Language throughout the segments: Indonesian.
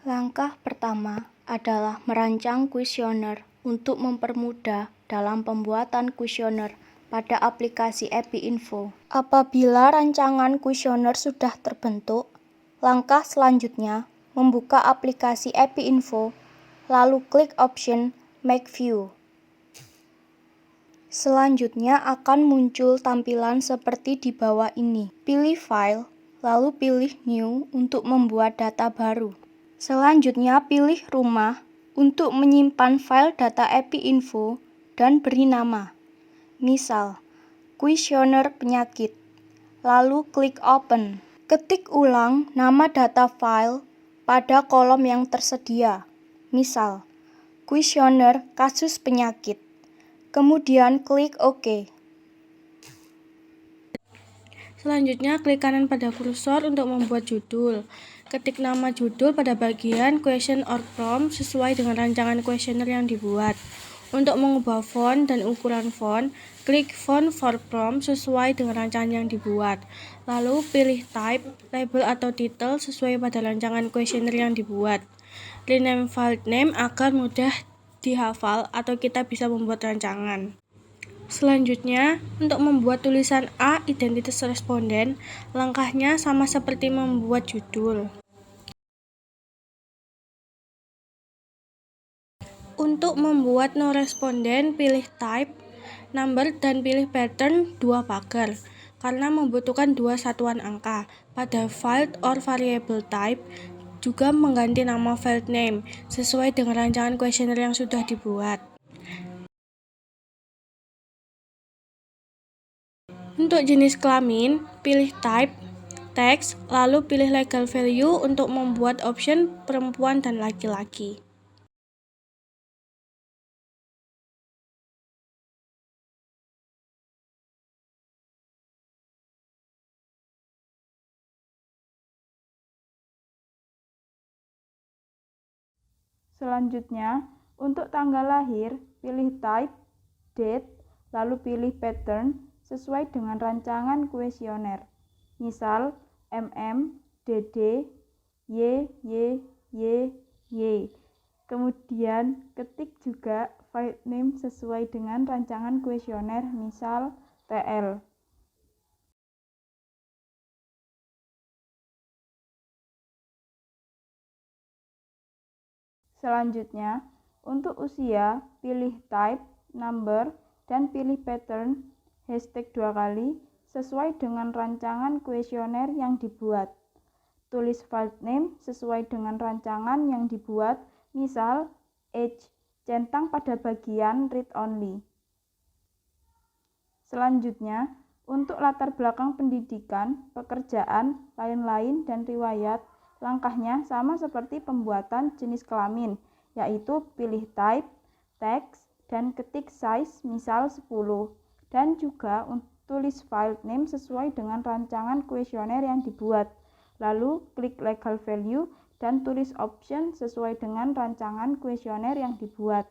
Langkah pertama adalah merancang kuesioner untuk mempermudah dalam pembuatan kuesioner pada aplikasi EpiInfo. Apabila rancangan kuesioner sudah terbentuk, langkah selanjutnya membuka aplikasi EpiInfo, lalu klik option Make View. Selanjutnya akan muncul tampilan seperti di bawah ini. Pilih File, lalu pilih New untuk membuat data baru. Selanjutnya pilih Rumah untuk menyimpan file data EpiInfo dan beri nama. Misal, kuesioner penyakit. Lalu klik Open. Ketik ulang nama data file pada kolom yang tersedia. Misal, kuesioner kasus penyakit. Kemudian klik OK. Selanjutnya, klik kanan pada kursor untuk membuat judul. Ketik nama judul pada bagian question or prompt sesuai dengan rancangan kuesioner yang dibuat. Untuk mengubah font dan ukuran font, klik Font for Prompt sesuai dengan rancangan yang dibuat. Lalu pilih type, label atau title sesuai pada rancangan kuesioner yang dibuat. Rename file name agar mudah dihafal atau kita bisa membuat rancangan. Selanjutnya, untuk membuat tulisan A identitas responden, langkahnya sama seperti membuat judul. Untuk membuat no responden, pilih type, number, dan pilih pattern 2 pagar, karena membutuhkan 2 satuan angka. Pada file or variable type, juga mengganti nama file name, sesuai dengan rancangan kuesioner yang sudah dibuat. Untuk jenis kelamin, pilih type, teks, lalu pilih legal value untuk membuat option perempuan dan laki-laki. Selanjutnya, untuk tanggal lahir, pilih type, date, lalu pilih pattern sesuai dengan rancangan kuesioner. Misal, DD, Y. Kemudian, ketik juga file name sesuai dengan rancangan kuesioner, misal TL. Selanjutnya, untuk usia, pilih type, number, dan pilih pattern hashtag 2 kali sesuai dengan rancangan kuesioner yang dibuat. Tulis file name sesuai dengan rancangan yang dibuat, misal age, centang pada bagian read only. Selanjutnya, untuk latar belakang pendidikan, pekerjaan, lain-lain, dan riwayat, langkahnya sama seperti pembuatan jenis kelamin, yaitu pilih type, teks, dan ketik size misal 10, dan juga tulis file name sesuai dengan rancangan kuesioner yang dibuat. Lalu klik legal value dan tulis option sesuai dengan rancangan kuesioner yang dibuat.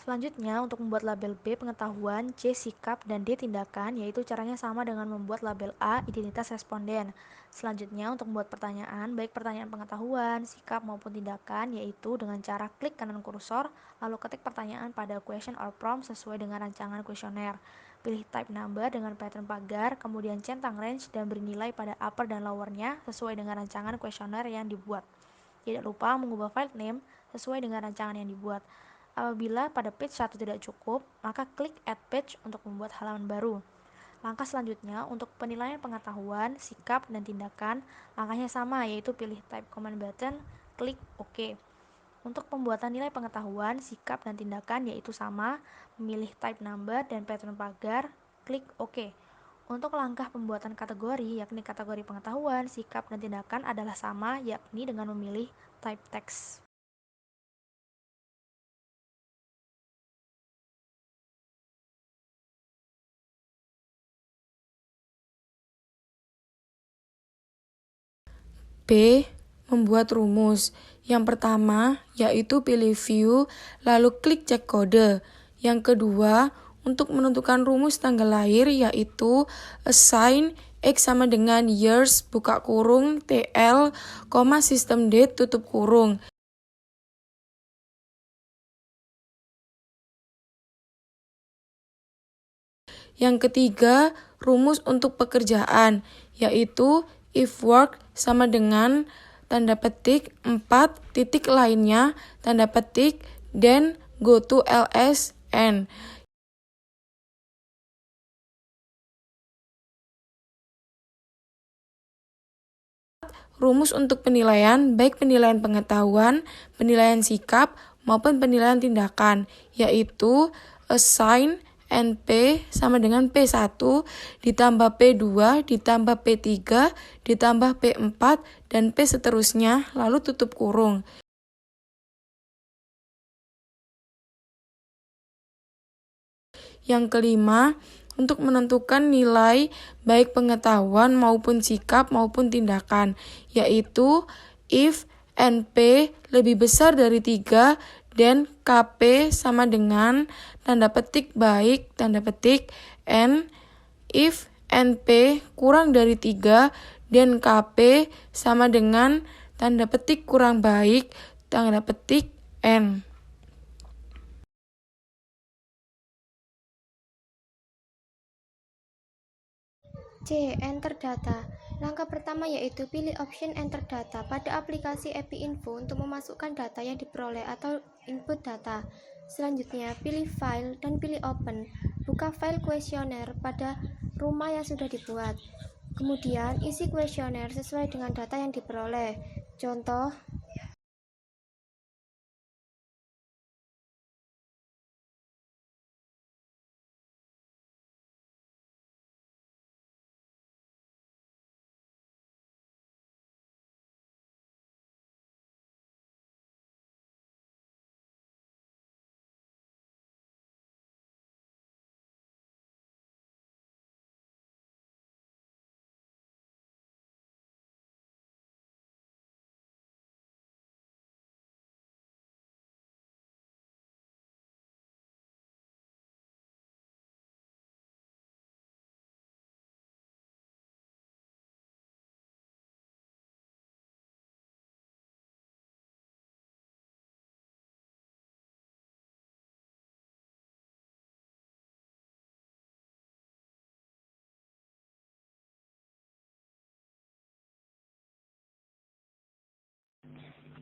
Selanjutnya, untuk membuat label B pengetahuan, C sikap, dan D tindakan, yaitu caranya sama dengan membuat label A identitas responden. Selanjutnya, untuk membuat pertanyaan, baik pertanyaan pengetahuan, sikap, maupun tindakan, yaitu dengan cara klik kanan kursor, lalu ketik pertanyaan pada question or prompt sesuai dengan rancangan kuesioner. Pilih type number dengan pattern pagar, kemudian centang range dan beri nilai pada upper dan lowernya sesuai dengan rancangan kuesioner yang dibuat. Tidak lupa mengubah file name sesuai dengan rancangan yang dibuat. Apabila pada page 1 tidak cukup, maka klik Add Page untuk membuat halaman baru. Langkah selanjutnya, untuk penilaian pengetahuan, sikap, dan tindakan, langkahnya sama, yaitu pilih Type Command Button, klik OK. Untuk pembuatan nilai pengetahuan, sikap, dan tindakan yaitu sama, memilih Type Number dan pattern pagar, klik OK. Untuk langkah pembuatan kategori, yakni kategori pengetahuan, sikap, dan tindakan adalah sama, yakni dengan memilih Type Text. B. Membuat rumus. Yang pertama, yaitu pilih view, lalu klik cek kode. Yang kedua, untuk menentukan rumus tanggal lahir, yaitu assign X sama dengan years, buka kurung, TL, system date, tutup kurung. Yang ketiga, rumus untuk pekerjaan, yaitu if work sama dengan tanda petik 4 titik lainnya, tanda petik, then go to LSN. Rumus untuk penilaian, baik penilaian pengetahuan, penilaian sikap, maupun penilaian tindakan, yaitu assign NP sama dengan P1 ditambah P2 ditambah P3 ditambah P4 dan P seterusnya, lalu tutup kurung. Yang kelima, untuk menentukan nilai baik pengetahuan maupun sikap maupun tindakan, yaitu if NP lebih besar dari 3 dan KP sama dengan tanda petik baik, tanda petik N, if NP kurang dari 3 dan KP sama dengan tanda petik kurang baik, tanda petik N. C. Enter data. Langkah pertama yaitu pilih option Enter data pada aplikasi API Info untuk memasukkan data yang diperoleh atau input data. Selanjutnya, pilih File dan pilih Open. Buka file kuesioner pada rumah yang sudah dibuat. Kemudian, isi kuesioner sesuai dengan data yang diperoleh. Contoh,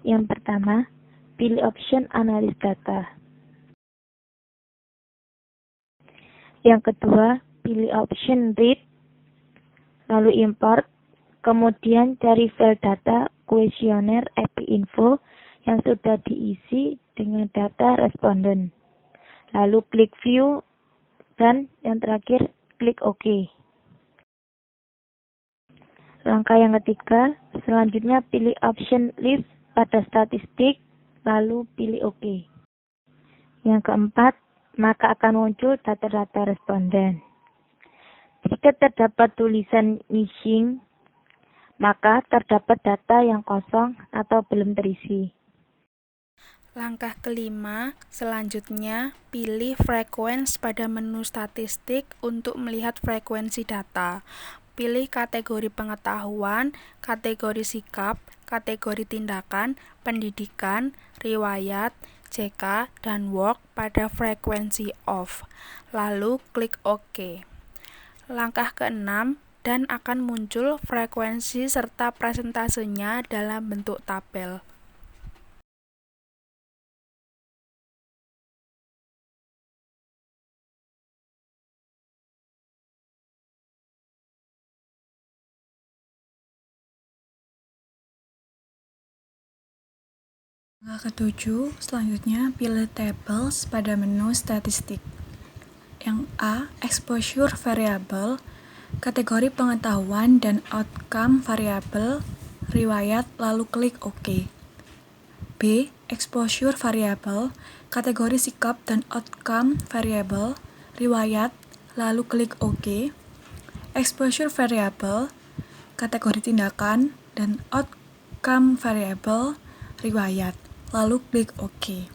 Yang pertama, pilih option analis data. Yang kedua, pilih option read, lalu import, kemudian cari file data kuesioner API Info yang sudah diisi dengan data responden. Lalu klik view, dan yang terakhir klik OK. Langkah yang ketiga, selanjutnya pilih option list pada statistik, lalu pilih OK. Yang keempat, maka akan muncul data-data responden. Jika terdapat tulisan missing, maka terdapat data yang kosong atau belum terisi. Langkah kelima, selanjutnya pilih frequency pada menu statistik untuk melihat frekuensi data. Pilih kategori pengetahuan, kategori sikap, kategori tindakan, pendidikan, riwayat, CK, dan work pada frekuensi off. Lalu klik OK. Langkah keenam, dan akan muncul frekuensi serta presentasenya dalam bentuk tabel. Langkah ketujuh, selanjutnya pilih tables pada menu statistik. Yang A, exposure variable, kategori pengetahuan dan outcome variable, riwayat, lalu klik OK. B, exposure variable, kategori sikap dan outcome variable, riwayat, lalu klik OK. Exposure variable, kategori tindakan dan outcome variable, riwayat, lalu klik OK.